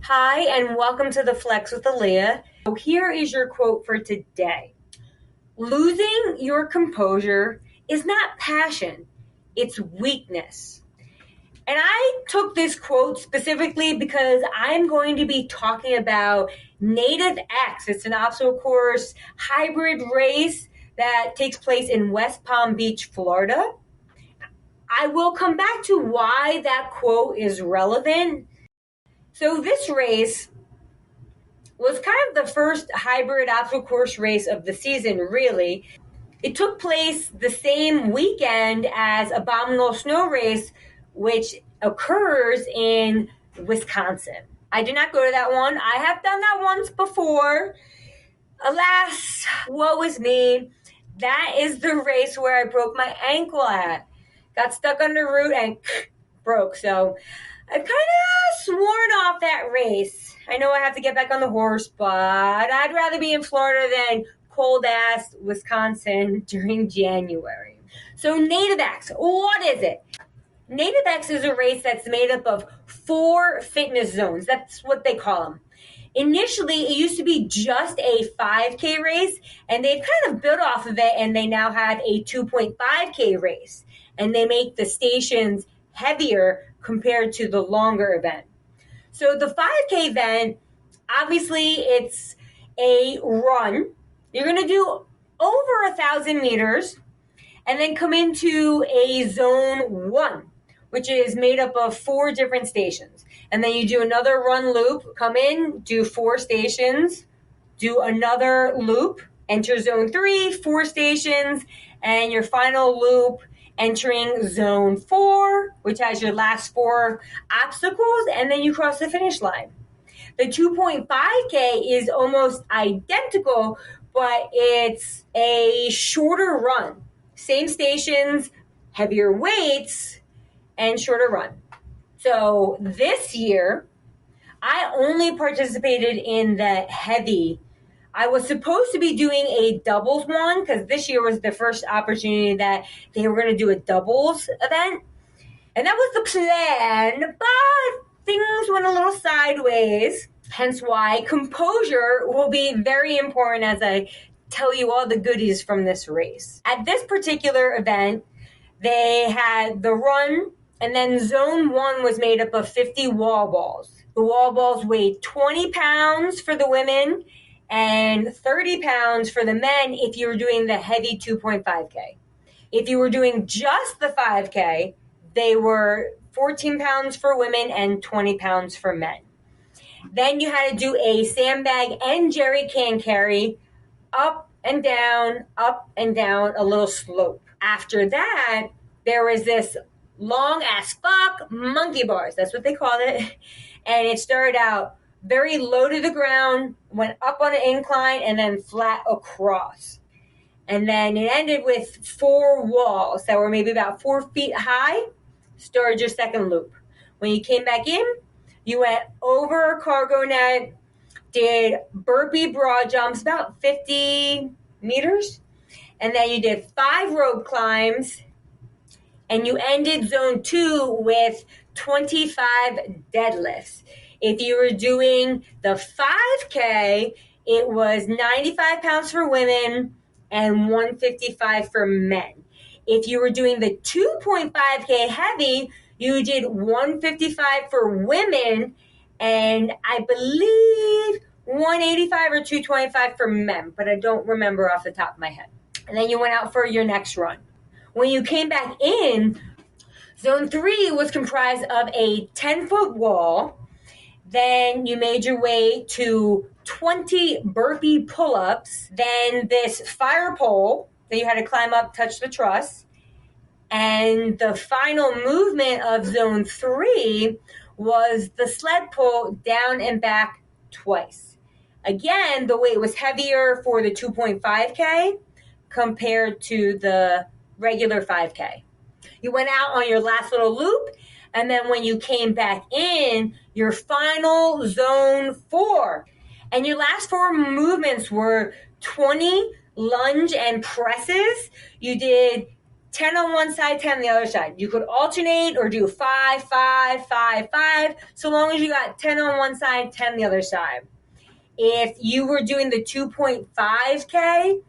Hi, and welcome to the Flex with Aaliyah. So here is your quote for today. Losing your composure is not passion, it's weakness. And I took this quote specifically because I'm going to be talking about NativeX. It's an obstacle course hybrid race that takes place in West Palm Beach, Florida. I will come back to why that quote is relevant. So this race was kind of the first hybrid obstacle course race of the season, really. It took place the same weekend as Abominable Snow Race, which occurs in Wisconsin. I did not go to that one. I have done that once before. Alas, woe is me. That is the race where I broke my ankle at. Got stuck on the route and broke. So I've kind of sworn off that race. I know I have to get back on the horse, but I'd rather be in Florida than cold-ass Wisconsin during January. So NativeX, what is it? NativeX is a race that's made up of 4 fitness zones. That's what they call them. Initially, it used to be just a 5K race, and they've kind of built off of it, and they now have a 2.5K race. And they make the stations heavier compared to the longer event. So the 5K event, obviously it's a run. You're going to do over 1,000 meters and then come into a zone 1, which is made up of 4 different stations. And then you do another run loop, come in, do 4 stations, do another loop, enter zone 3, 4 stations, and your final loop entering zone 4, which has your last 4 obstacles, and then you cross the finish line. The 2.5K is almost identical, but it's a shorter run. Same stations, heavier weights, and shorter run. So this year, I only participated in the heavy. I was supposed to be doing a doubles one because this year was the first opportunity that they were going to do a doubles event. And that was the plan, but things went a little sideways. Hence why composure will be very important as I tell you all the goodies from this race. At this particular event, they had the run, and then zone 1 was made up of 50 wall balls. The wall balls weighed 20 pounds for the women and 30 pounds for the men if you were doing the heavy 2.5K. If you were doing just the 5K, they were 14 pounds for women and 20 pounds for men. Then you had to do a sandbag and jerry can carry up and down, a little slope. After that, there was this long as fuck monkey bars. That's what they called it. And it started out very low to the ground, went up on an incline, and then flat across. And then it ended with 4 walls that were maybe about 4 feet high. Started your second loop. When you came back in, you went over a cargo net, did burpee broad jumps, about 50 meters. And then you did 5 rope climbs. And you ended zone 2 with 25 deadlifts. If you were doing the 5K, it was 95 pounds for women and 155 for men. If you were doing the 2.5K heavy, you did 155 for women and I believe 185 or 225 for men, but I don't remember off the top of my head. And then you went out for your next run. When you came back in, zone 3 was comprised of a 10-foot wall. Then you made your way to 20 burpee pull-ups. Then this fire pole that you had to climb up, touch the truss. And the final movement of zone 3 was the sled pull down and back twice. Again, the weight was heavier for the 2.5K compared to the regular 5K. You went out on your last little loop, and then when you came back in, your final zone 4. And your last 4 movements were 20 lunge and presses. You did 10 on one side, 10 on the other side. You could alternate or do 5, 5, 5, 5, so long as you got 10 on one side, 10 on the other side. If you were doing the 2.5K,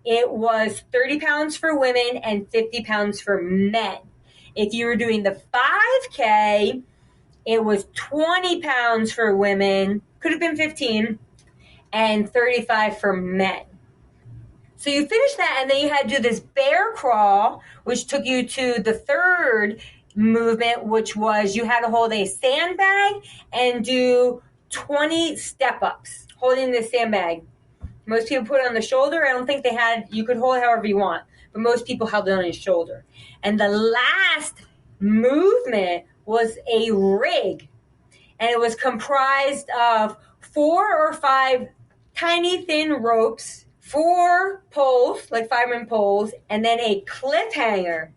it was 30 pounds for women and 50 pounds for men. If you were doing the 5K, it was 20 pounds for women, could have been 15, and 35 for men. So you finish that, and then you had to do this bear crawl, which took you to the third movement, which was you had to hold a sandbag and do 20 step-ups, holding the sandbag. Most people put it on the shoulder. I don't think they had, you could hold it however you want, but most people held it on his shoulder. And the last movement was a rig, and it was comprised of 4 or 5 tiny thin ropes, 4 poles, like fireman poles, and then a cliffhanger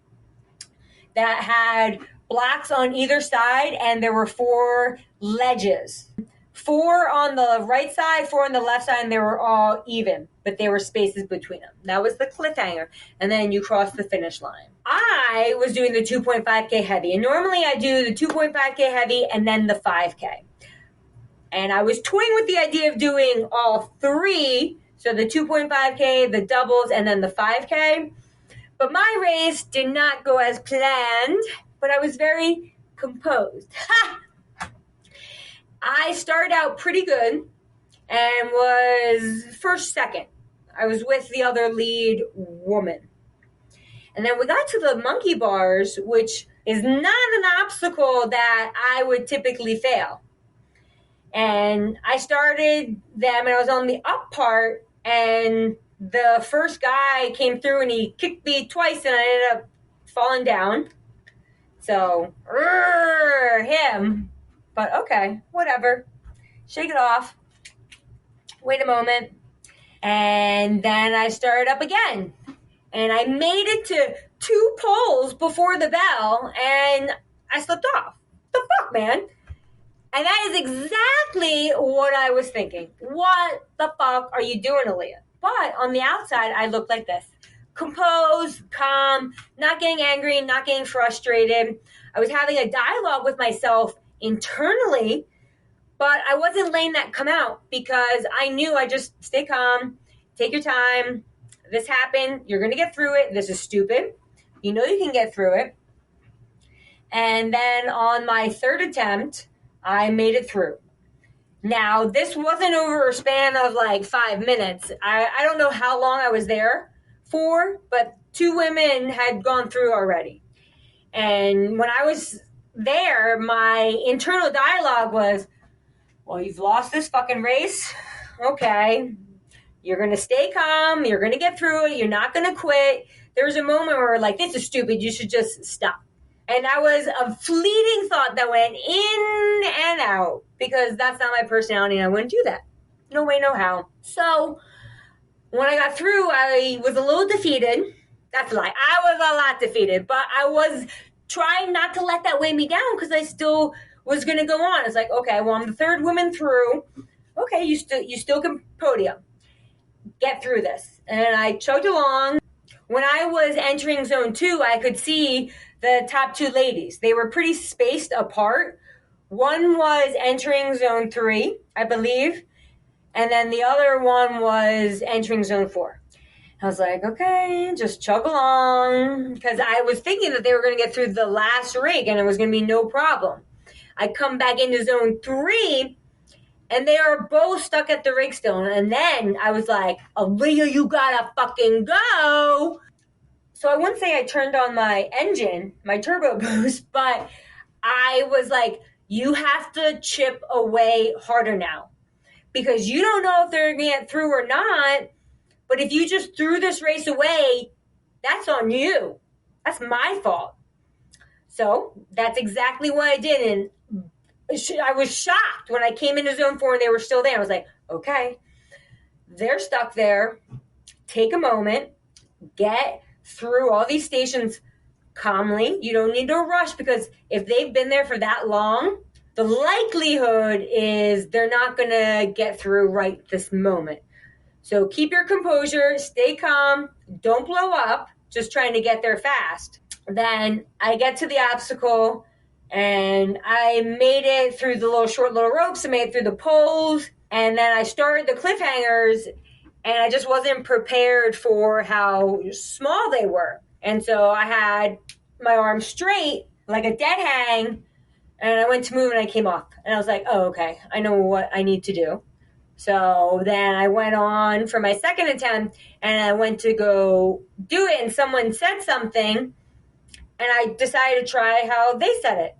that had blocks on either side, and there were 4 ledges. 4 on the right side, 4 on the left side, and they were all even, but there were spaces between them. That was the cliffhanger, and then you cross the finish line. I was doing the 2.5K heavy, and normally I do the 2.5K heavy and then the 5K. And I was toying with the idea of doing all 3, so the 2.5K, the doubles, and then the 5K. But my race did not go as planned, but I was very composed. I started out pretty good and was first, second. I was with the other lead woman. And then we got to the monkey bars, which is not an obstacle that I would typically fail. And I started them, and I was on the up part, and the first guy came through, and he kicked me twice, and I ended up falling down. So, him. But okay, whatever. Shake it off. Wait a moment. And then I started up again. And I made it to 2 poles before the bell, and I slipped off. The fuck, man? And that is exactly what I was thinking. What the fuck are you doing, Aaliyah? But on the outside, I looked like this. Composed, calm, not getting angry, not getting frustrated. I was having a dialogue with myself internally, but I wasn't letting that come out because I knew I just stay calm, take your time. This happened. You're going to get through it. This is stupid. You know you can get through it. And then on my third attempt, I made it through. Now, this wasn't over a span of like 5 minutes. I don't know how long I was there for, but 2 women had gone through already. And when I was there, my internal dialogue was, well, you've lost this fucking race. Okay. You're going to stay calm. You're going to get through it. You're not going to quit. There was a moment where we're like, this is stupid. You should just stop. And that was a fleeting thought that went in and out because that's not my personality and I wouldn't do that. No way, no how. So when I got through, I was a little defeated. That's a lie. I was a lot defeated, but I was trying not to let that weigh me down because I still was going to go on. It's like, okay, well, I'm the third woman through. Okay, you still can podium. Get through this. And I chugged along. When I was entering zone 2, I could see the top 2 ladies. They were pretty spaced apart. One was entering zone 3, I believe, and then the other one was entering zone 4. I was like, okay, just chug along, because I was thinking that they were going to get through the last rig and it was going to be no problem. I come back into zone 3, and they are both stuck at the rig still. And then I was like, Aaliyah, you gotta fucking go. So I wouldn't say I turned on my engine, my turbo boost, but I was like, you have to chip away harder now. Because you don't know if they're going to get through or not. But if you just threw this race away, that's on you. That's my fault. So that's exactly what I did. And I was shocked when I came into zone 4 and they were still there. I was like, okay, they're stuck there. Take a moment, get through all these stations calmly. You don't need to rush because if they've been there for that long, the likelihood is they're not going to get through right this moment. So keep your composure, stay calm, don't blow up, just trying to get there fast. Then I get to the obstacle, and I made it through the short little ropes. I made it through the poles, and then I started the cliffhangers, and I just wasn't prepared for how small they were. And so I had my arm straight, like a dead hang, and I went to move and I came off. And I was like, oh, okay, I know what I need to do. So then I went on for my second attempt, and I went to go do it, and someone said something, and I decided to try how they said it.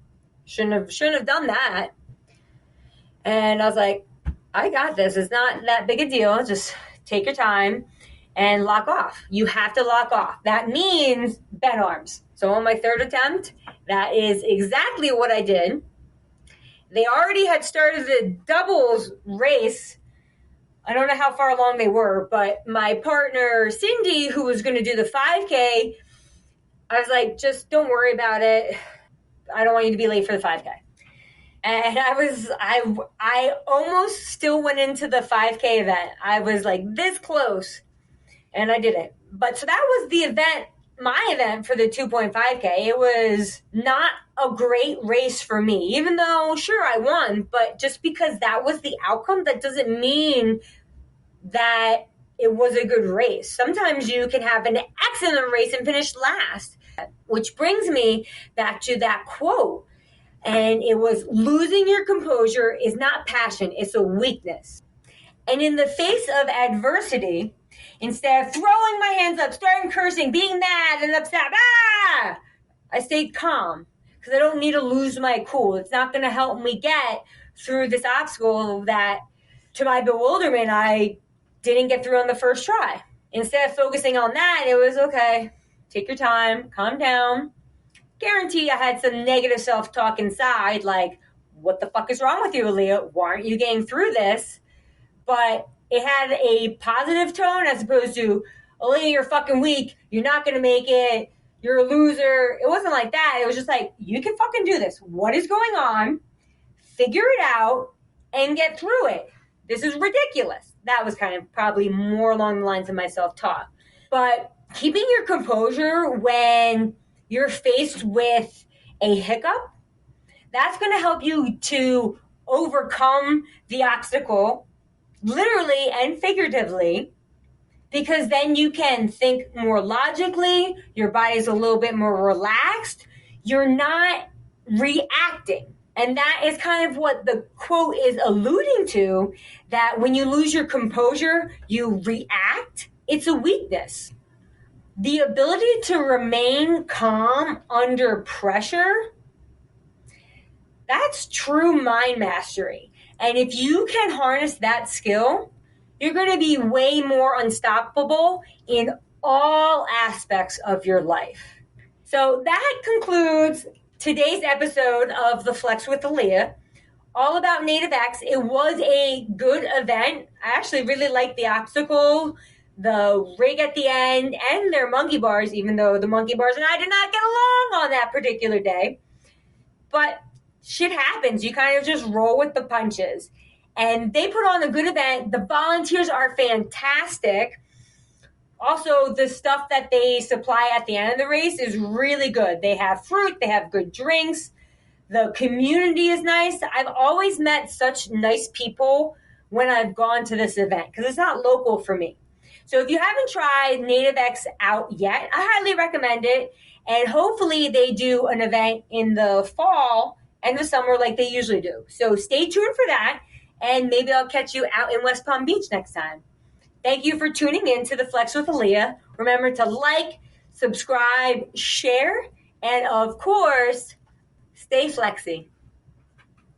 Shouldn't have done that. And I was like, I got this. It's not that big a deal. Just take your time and lock off. You have to lock off. That means bent arms. So on my third attempt, that is exactly what I did. They already had started the doubles race. I don't know how far along they were, but my partner, Cindy, who was going to do the 5K, I was like, just don't worry about it. I don't want you to be late for the 5K. And I almost still went into the 5K event. I was like this close, and I didn't. But so that was the event, my event for the 2.5K. It was not a great race for me, even though, sure, I won. But just because that was the outcome, that doesn't mean that it was a good race. Sometimes you can have an excellent race and finish last, which brings me back to that quote. And it was, losing your composure is not passion, it's a weakness. And in the face of adversity, instead of throwing my hands up, starting cursing, being mad and upset, I stayed calm, because I don't need to lose my cool. It's not going to help me get through this obstacle that, to my bewilderment, I didn't get through on the first try. Instead of focusing on that, it was, okay, take your time, calm down. Guarantee I had some negative self-talk inside, like, what the fuck is wrong with you, Aaliyah? Why aren't you getting through this? But it had a positive tone as opposed to, Aaliyah, you're fucking weak. You're not going to make it. You're a loser. It wasn't like that. It was just like, you can fucking do this. What is going on? Figure it out and get through it. This is ridiculous. That was kind of probably more along the lines of my self-talk. But keeping your composure when you're faced with a hiccup, that's going to help you to overcome the obstacle, literally and figuratively, because then you can think more logically, your body's a little bit more relaxed, you're not reacting. And that is kind of what the quote is alluding to, that when you lose your composure, you react. It's a weakness. The ability to remain calm under pressure, that's true mind mastery. And if you can harness that skill, you're going to be way more unstoppable in all aspects of your life. So that concludes today's episode of The Flex with Aaliyah, all about NativeX. It was a good event. I actually really liked the obstacle, the rig at the end, and their monkey bars, even though the monkey bars and I did not get along on that particular day. But shit happens. You kind of just roll with the punches. And they put on a good event. The volunteers are fantastic. Also, the stuff that they supply at the end of the race is really good. They have fruit. They have good drinks. The community is nice. I've always met such nice people when I've gone to this event, because it's not local for me. So if you haven't tried NativeX out yet, I highly recommend it. And hopefully they do an event in the fall and the summer like they usually do. So stay tuned for that, and maybe I'll catch you out in West Palm Beach next time. Thank you for tuning in to The Flex with Aaliyah. Remember to like, subscribe, share, and of course, stay flexy.